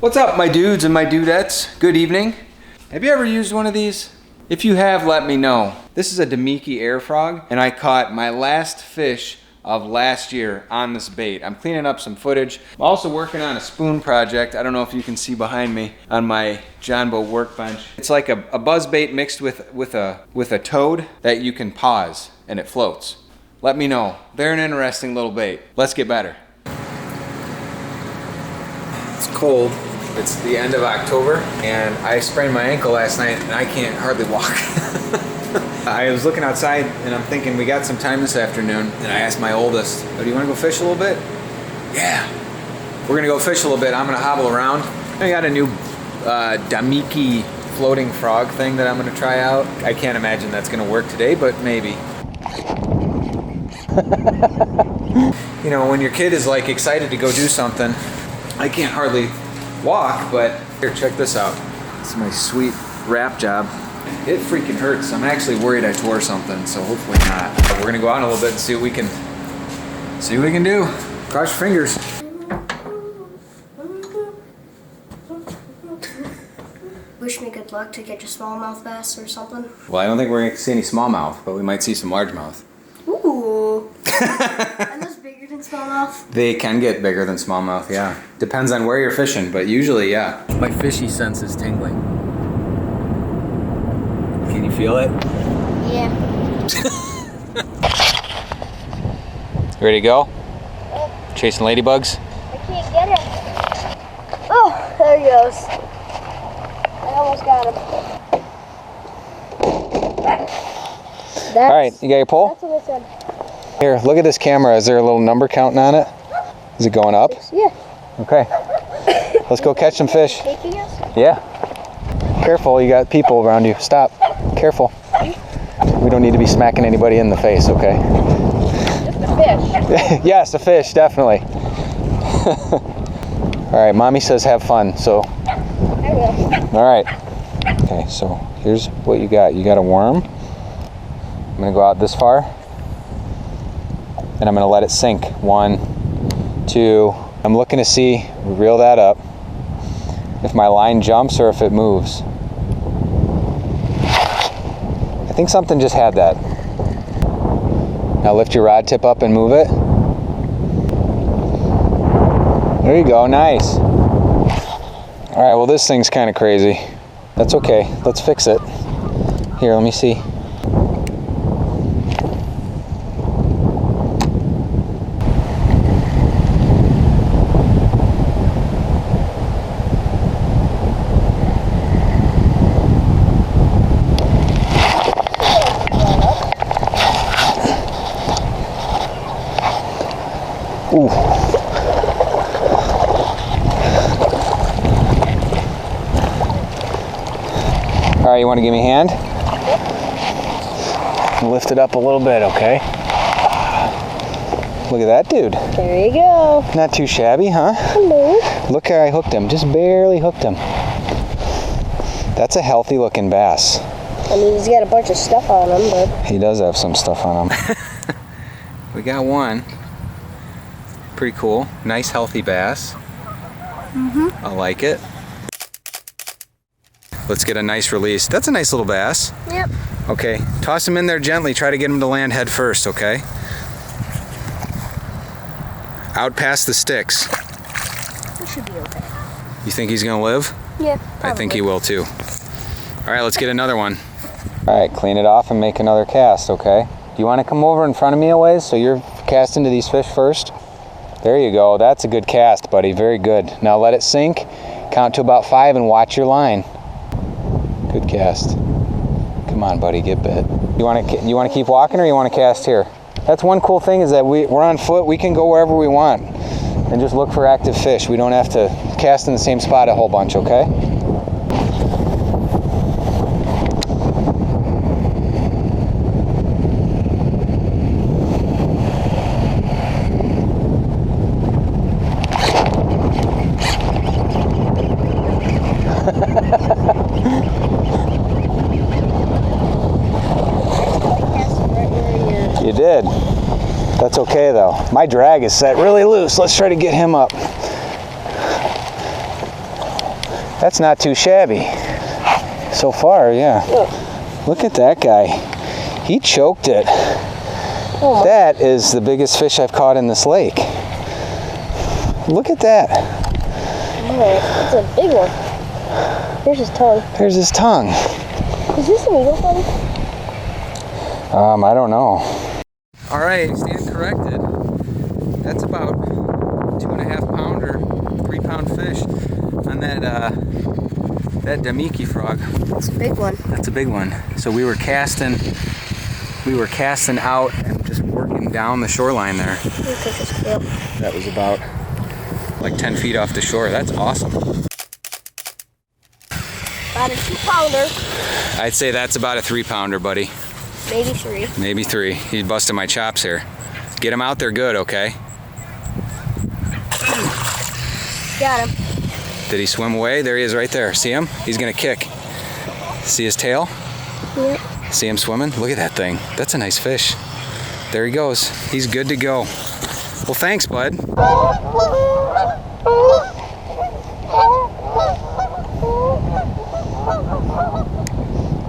What's up, my dudes and my dudettes? Good evening. Have you ever used one of these? If you have, let me know. This is a Damiki Air Frog, and I caught my last fish of last year on this bait. I'm cleaning up some footage. I'm also working on a spoon project. I don't know if you can see behind me on my Jumbo workbench. It's like a buzz bait mixed with a toad that you can pause and it floats. Let me know. They're an interesting little bait. Let's get better. It's cold. It's the end of October, and I sprained my ankle last night, and I can't hardly walk. I was looking outside, and I'm thinking we got some time this afternoon, and I asked my oldest, "Oh, do you want to go fish a little bit?" "Yeah." We're gonna go fish a little bit. I'm gonna hobble around. I got a new Damiki floating frog thing that I'm gonna try out. I can't imagine that's gonna work today, but maybe. You know, when your kid is like excited to go do something, I can't hardly walk, but here, check this out. It's my sweet wrap job. It freaking hurts. I'm actually worried I tore something, so hopefully not. But we're gonna go out a little bit and see what we can do. Cross your fingers. Wish me good luck to get your smallmouth bass or something. Well, I don't think we're gonna see any smallmouth, but we might see some largemouth. Ooh. Are those bigger than smallmouth? They can get bigger than smallmouth, yeah. Depends on where you're fishing, but usually, yeah. My fishy sense is tingling. Can you feel it? Yeah. Ready to go? Chasing ladybugs? I can't get him. Oh, there he goes. I almost got him. All right, you got your pole? That's what I said. Here, look at this camera. Is there a little number counting on it? Is it going up? Yeah. Okay. Let's go catch some fish. Taking us? Yeah. Careful, you got people around you. Stop. Careful. We don't need to be smacking anybody in the face, okay? Just a fish. Yes, a fish, definitely. All right, mommy says have fun, so. I will. All right. Okay, so here's what you got. You got a worm. I'm gonna go out this far, and I'm gonna let it sink. 1, 2. I'm looking to see, reel that up, if my line jumps or if it moves. I think something just had that. Now lift your rod tip up and move it. There you go, nice. All right, well this thing's kind of crazy. That's okay, let's fix it. Here, let me see. Ooh. All right, you want to give me a hand? Lift it up a little bit, okay? Look at that dude. There you go. Not too shabby, huh? Hello. Look how I hooked him, just barely hooked him. That's a healthy looking bass. I mean, he's got a bunch of stuff on him, but... He does have some stuff on him. We got one. Pretty cool. Nice healthy bass. I like it. Let's get a nice release. That's a nice little bass. Yep. Okay, toss him in there gently. Try to get him to land head first, okay? Out past the sticks. He should be okay. You think he's gonna live? Yeah, probably. I think he will too. All right, let's get another one. All right, clean it off and make another cast, okay? Do you want to come over in front of me a ways so you're casting to these fish first? There you go. That's a good cast, buddy. Very good. Now let it sink. Count to about 5 and watch your line. Good cast. Come on, buddy, get bit. You want to keep walking or you want to cast here? That's one cool thing is that we're on foot. We can go wherever we want and just look for active fish. We don't have to cast in the same spot a whole bunch, okay? You did. That's okay though. My drag is set really loose. Let's try to get him up. That's not too shabby. So far, yeah. Look at that guy. He choked it. Oh my. That is the biggest fish I've caught in this lake. Look at that. It's a big one. Here's his tongue. There's his tongue. Is this an eagle feather? I don't know. All right, stand corrected. That's about 2.5 pounder, 3 pound fish on that Damiki frog. That's a big one. That's a big one. So we were casting out and just working down the shoreline there. That was about like 10 feet off the shore. That's awesome. About a 2 pounder. I'd say that's about a 3 pounder, buddy. Maybe 3. Maybe 3. He's busting my chops here. Get him out there good, okay? Got him. Did he swim away? There he is right there. See him? He's gonna kick. See his tail? Yep. See him swimming? Look at that thing. That's a nice fish. There he goes. He's good to go. Well, thanks, bud.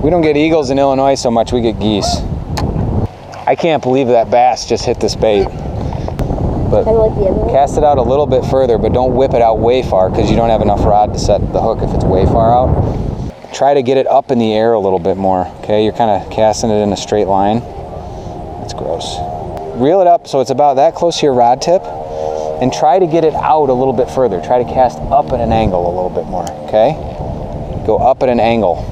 We don't get eagles in Illinois so much, we get geese. I can't believe that bass just hit this bait. But Kind of like the other one. cast it out a little bit further, but don't whip it out way far because you don't have enough rod to set the hook if it's way far out. Try to get it up in the air a little bit more, okay? You're kind of casting it in a straight line. That's gross. Reel it up so it's about that close to your rod tip and try to get it out a little bit further. Try to cast up at an angle a little bit more, okay? Go up at an angle.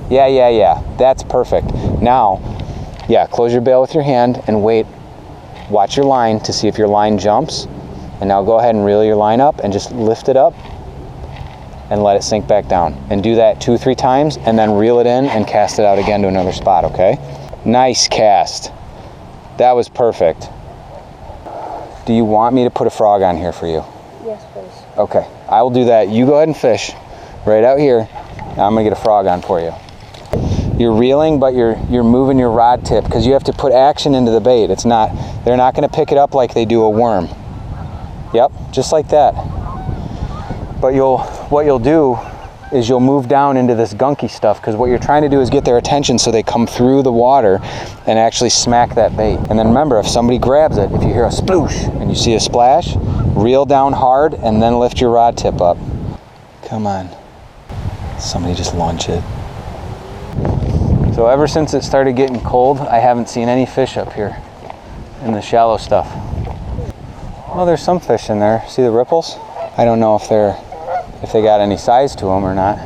Yeah. That's perfect. Now, close your bail with your hand and wait. Watch your line to see if your line jumps. And now go ahead and reel your line up and just lift it up and let it sink back down. And do that 2 or 3 times and then reel it in and cast it out again to another spot, okay? Nice cast. That was perfect. Do you want me to put a frog on here for you? Yes, please. Okay, I will do that. You go ahead and fish right out here. I'm gonna get a frog on for you. You're reeling, but you're moving your rod tip because you have to put action into the bait. They're not gonna pick it up like they do a worm. Yep, just like that. But what you'll do is you'll move down into this gunky stuff because what you're trying to do is get their attention so they come through the water and actually smack that bait. And then remember, if somebody grabs it, if you hear a sploosh and you see a splash, reel down hard and then lift your rod tip up. Come on. Somebody just launch it. So ever since it started getting cold, I haven't seen any fish up here in the shallow stuff. Well, there's some fish in there. See the ripples? I don't know if they got any size to them or not.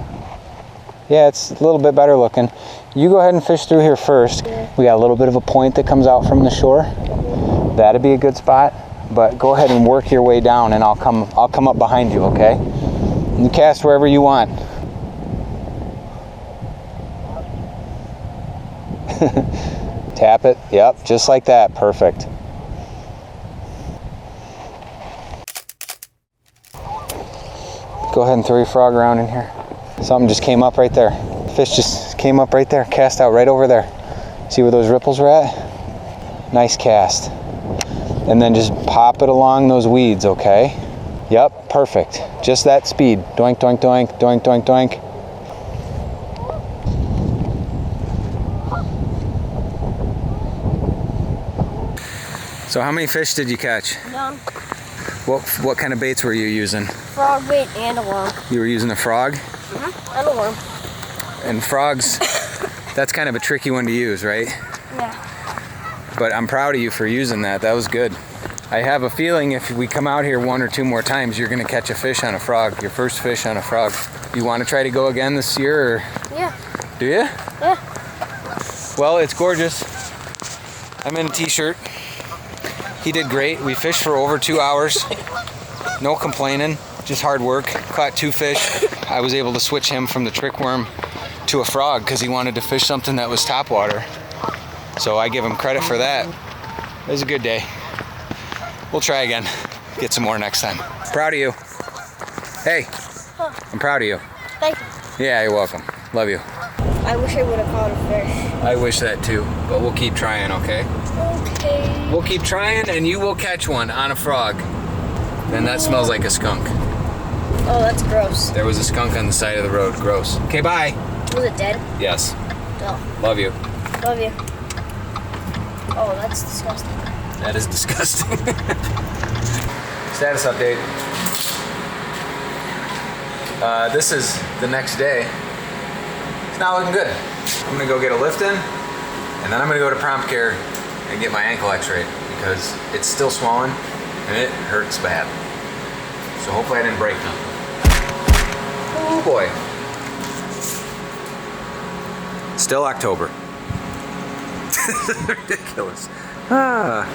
Yeah, it's a little bit better looking. You go ahead and fish through here first. We got a little bit of a point that comes out from the shore. That'd be a good spot. But go ahead and work your way down and I'll come up behind you, okay? You cast wherever you want. Tap it, yep, just like that, perfect. Go ahead and throw your frog around in here. Something just came up right there. Fish just came up right there, cast out right over there. See where those ripples were at? Nice cast. And then just pop it along those weeds, okay? Yep, perfect. Just that speed. Doink, doink, doink, doink, doink, doink. So how many fish did you catch? None. What kind of baits were you using? Frog bait and a worm. You were using a frog? Mm-hmm. And a worm. And frogs, that's kind of a tricky one to use, right? Yeah. But I'm proud of you for using that. That was good. I have a feeling if we come out here 1 or 2 more times, you're gonna catch a fish on a frog, your first fish on a frog. You wanna try to go again this year, or? Yeah. Do you? Yeah. Well, it's gorgeous. I'm in a t-shirt. He did great. We fished for over 2 hours. No complaining, just hard work. Caught 2 fish. I was able to switch him from the trick worm to a frog because he wanted to fish something that was topwater. So I give him credit for that. It was a good day. We'll try again. Get some more next time. Proud of you. Hey, I'm proud of you. Thank you. Yeah, you're welcome. Love you. I wish I would have caught a fish. I wish that too, but we'll keep trying, okay? Okay. We'll keep trying and you will catch one on a frog. Then that smells like a skunk. Oh, that's gross. There was a skunk on the side of the road. Gross. Okay, bye. Was it dead? Yes. Oh, Love you. love you. Oh, that's disgusting. That is disgusting. Status update. This is the next day. It's not looking good. I'm gonna go get a lift in, and then I'm gonna go to prompt care and get my ankle x-rayed because it's still swollen and it hurts bad. So hopefully I didn't break nothing. Oh boy. Still October. Ridiculous. Ah.